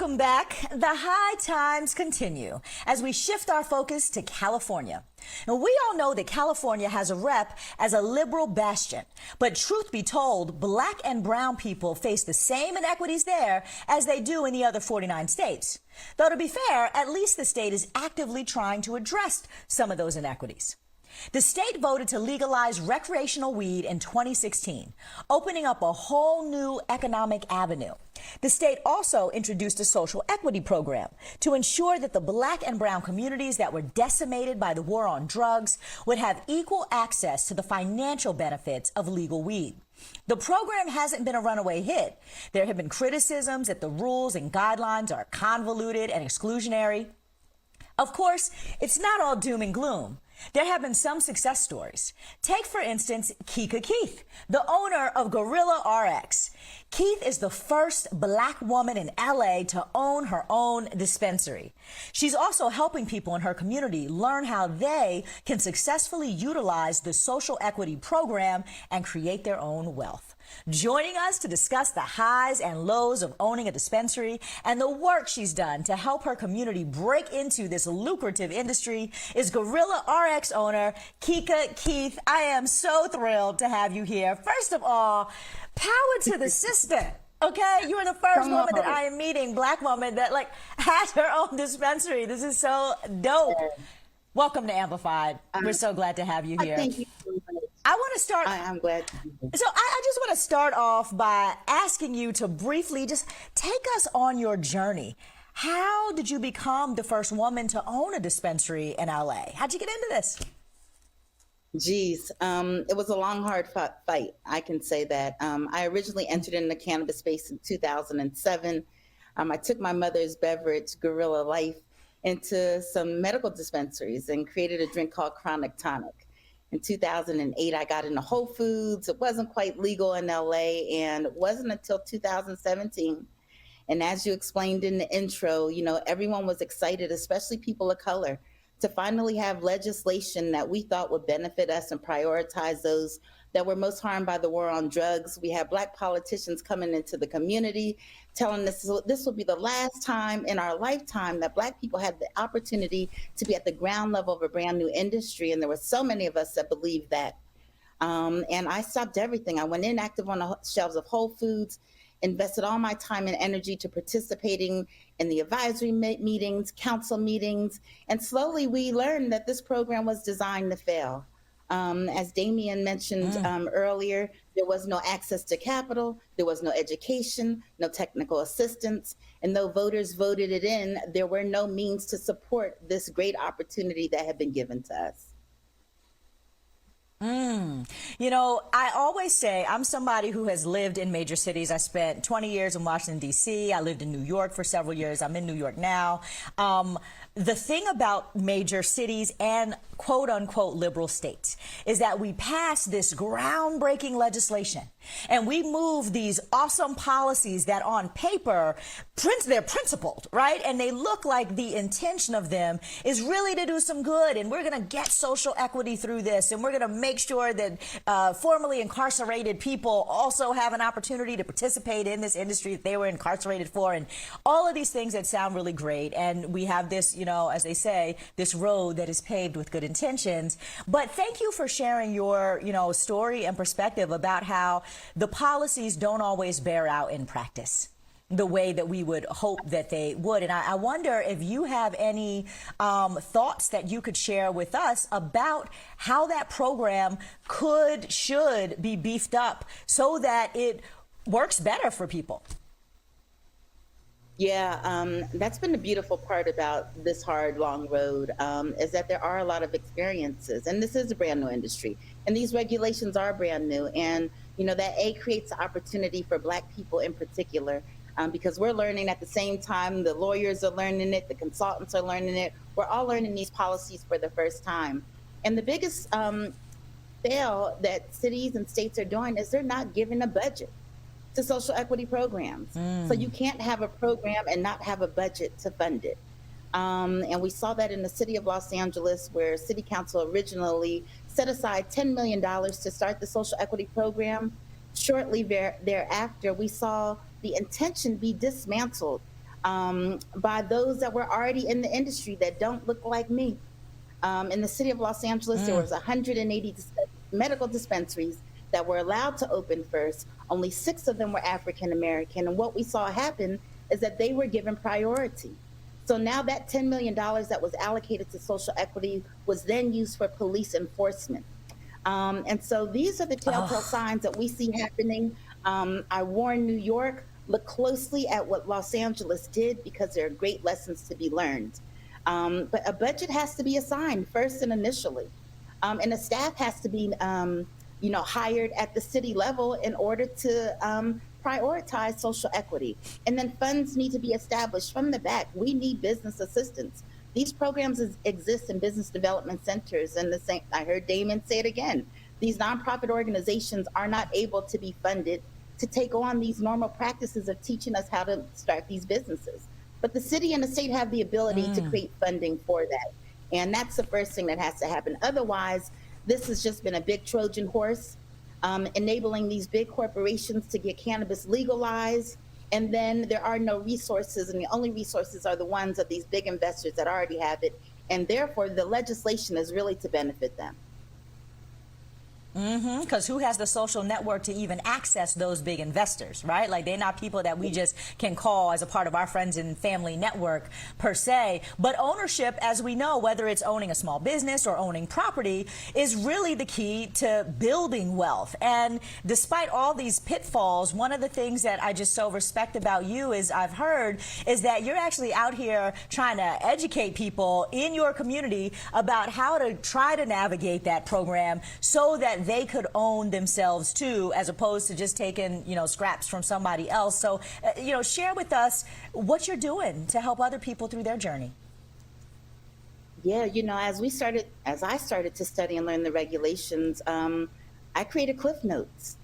Welcome back. The high times continue as we shift our focus to California. Now, we all know that California has a rep as a liberal bastion, but truth be told, black and brown people face the same inequities there as they do in the other 49 states. Though to be fair, at least the state is actively trying to address some of those inequities. The state voted to legalize recreational weed in 2016, opening up a whole new economic avenue. The state also introduced a social equity program to ensure that the black and brown communities that were decimated by the war on drugs would have equal access to the financial benefits of legal weed. The program hasn't been a runaway hit. There have been criticisms that the rules and guidelines are convoluted and exclusionary. Of course, it's not all doom and gloom. There have been some success stories. Take, for instance, Kika Keith, the owner of Gorilla RX. Keith is the first black woman in LA to own her own dispensary. She's also helping people in her community learn how they can successfully utilize the social equity program and create their own wealth. Joining us to discuss the highs and lows of owning a dispensary and the work she's done to help her community break into this lucrative industry is Gorilla RX owner Kika Keith. I am so thrilled to have you here. First of all, power to the sister. Okay, you are the first woman that I am meeting, black woman, that has her own dispensary. This is so dope. Welcome to Amplified. We're so glad to have you here. Thank you. I want to start. I'm glad to be here. So I just want to start off by asking you to briefly just take us on your journey. How did you become the first woman to own a dispensary in LA? How'd you get into this? Geez, it was a long, hard fight. I can say that. I originally entered in the cannabis space in 2007. I took my mother's beverage, Gorilla Life, into some medical dispensaries and created a drink called Chronic Tonic. In 2008, I got into Whole Foods. It wasn't quite legal in LA, and it wasn't until 2017. And as you explained in the intro, everyone was excited, especially people of color, to finally have legislation that we thought would benefit us and prioritize those that were most harmed by the war on drugs. We had black politicians coming into the community telling us this will be the last time in our lifetime that black people had the opportunity to be at the ground level of a brand new industry. And there were so many of us that believed that. And I stopped everything. I went inactive on the shelves of Whole Foods, invested all my time and energy to participating in the advisory meetings, council meetings, and slowly we learned that this program was designed to fail. As Damien mentioned earlier, there was no access to capital, there was no education, no technical assistance, and though voters voted it in, there were no means to support this great opportunity that had been given to us. I always say I'm somebody who has lived in major cities. I spent 20 years in Washington, D.C. I lived in New York for several years. I'm in New York now. The thing about major cities and quote unquote liberal states is that we pass this groundbreaking legislation and we move these awesome policies that on paper, they're principled, right? And they look like the intention of them is really to do some good. And we're going to get social equity through this. And we're going to make sure that formerly incarcerated people also have an opportunity to participate in this industry that they were incarcerated for. And all of these things that sound really great. And we have this, as they say, this road that is paved with good intentions. But thank you for sharing your, story and perspective about how the policies don't always bear out in practice the way that we would hope that they would. And I wonder if you have any thoughts that you could share with us about how that program should be beefed up so that it works better for people. Yeah, that's been the beautiful part about this hard, long road, is that there are a lot of experiences, and this is a brand new industry, and these regulations are brand new, and that creates the opportunity for Black people in particular, because we're learning at the same time, the lawyers are learning it, the consultants are learning it, we're all learning these policies for the first time. And the biggest fail that cities and states are doing is they're not giving a budget to social equity programs. So you can't have a program and not have a budget to fund it. And we saw that in the city of Los Angeles, where city council originally set aside $10 million to start the social equity program. Shortly thereafter, we saw the intention be dismantled by those that were already in the industry that don't look like me. In the city of Los Angeles, there was 180 medical dispensaries that were allowed to open first. Only 6 of them were African American. And what we saw happen is that they were given priority. So now that $10 million that was allocated to social equity was then used for police enforcement. And so these are the telltale signs that we see happening. I warn New York, look closely at what Los Angeles did, because there are great lessons to be learned. But a budget has to be assigned first and initially. And a staff has to be, hired at the city level in order to prioritize social equity. And then funds need to be established from the back. We need business assistance. These programs exist in business development centers. And I heard Damon say it again. These nonprofit organizations are not able to be funded to take on these normal practices of teaching us how to start these businesses. But the city and the state have the ability to create funding for that. And that's the first thing that has to happen. Otherwise, this has just been a big Trojan horse, enabling these big corporations to get cannabis legalized. And then there are no resources, and the only resources are the ones of these big investors that already have it. And therefore, the legislation is really to benefit them. Because who has the social network to even access those big investors, right? Like, they're not people that we just can call as a part of our friends and family network per se. But ownership, as we know, whether it's owning a small business or owning property, is really the key to building wealth. And despite all these pitfalls, one of the things that I just so respect about you is I've heard is that you're actually out here trying to educate people in your community about how to try to navigate that program so that they could own themselves too, as opposed to just taking, scraps from somebody else. So, share with us what you're doing to help other people through their journey. Yeah, as I started to study and learn the regulations, I created Cliff Notes,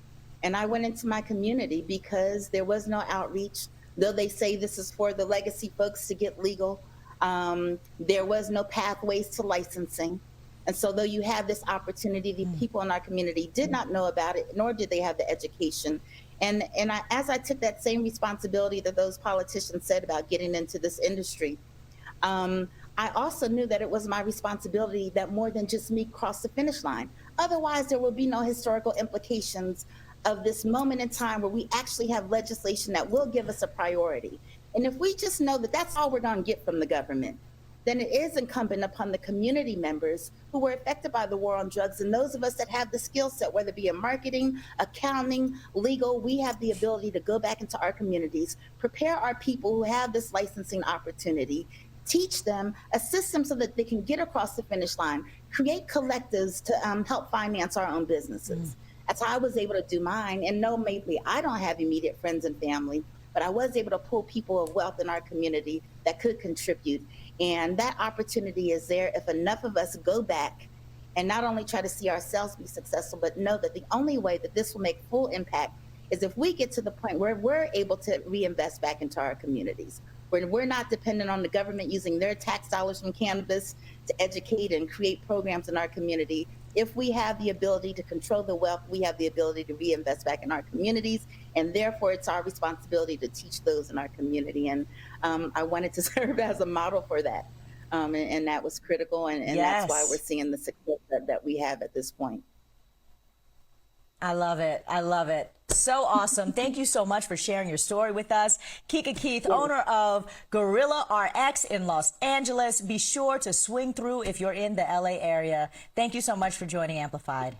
and I went into my community because there was no outreach. Though they say this is for the legacy folks to get legal, there was no pathways to licensing. And so though you have this opportunity, the people in our community did not know about it, nor did they have the education. And as I took that same responsibility that those politicians said about getting into this industry, I also knew that it was my responsibility that more than just me cross the finish line. Otherwise, there will be no historical implications of this moment in time where we actually have legislation that will give us a priority. And if we just know that that's all we're going to get from the government, then it is incumbent upon the community members who were affected by the war on drugs, and those of us that have the skill set, whether it be in marketing, accounting, legal, we have the ability to go back into our communities, prepare our people who have this licensing opportunity, teach them, assist them so that they can get across the finish line, create collectives to help finance our own businesses. That's how I was able to do mine. And no, maybe I don't have immediate friends and family, but I was able to pull people of wealth in our community that could contribute. And that opportunity is there if enough of us go back and not only try to see ourselves be successful, but know that the only way that this will make full impact is if we get to the point where we're able to reinvest back into our communities, where we're not dependent on the government using their tax dollars from cannabis to educate and create programs in our community. If we have the ability to control the wealth, we have the ability to reinvest back in our communities. And therefore, it's our responsibility to teach those in our community. And I wanted to serve as a model for that. And that was critical. And Yes. That's why we're seeing the success that we have at this point. I love it. I love it. So awesome. Thank you so much for sharing your story with us. Kika Keith, owner of Gorilla RX in Los Angeles. Be sure to swing through if you're in the LA area. Thank you so much for joining Amplified.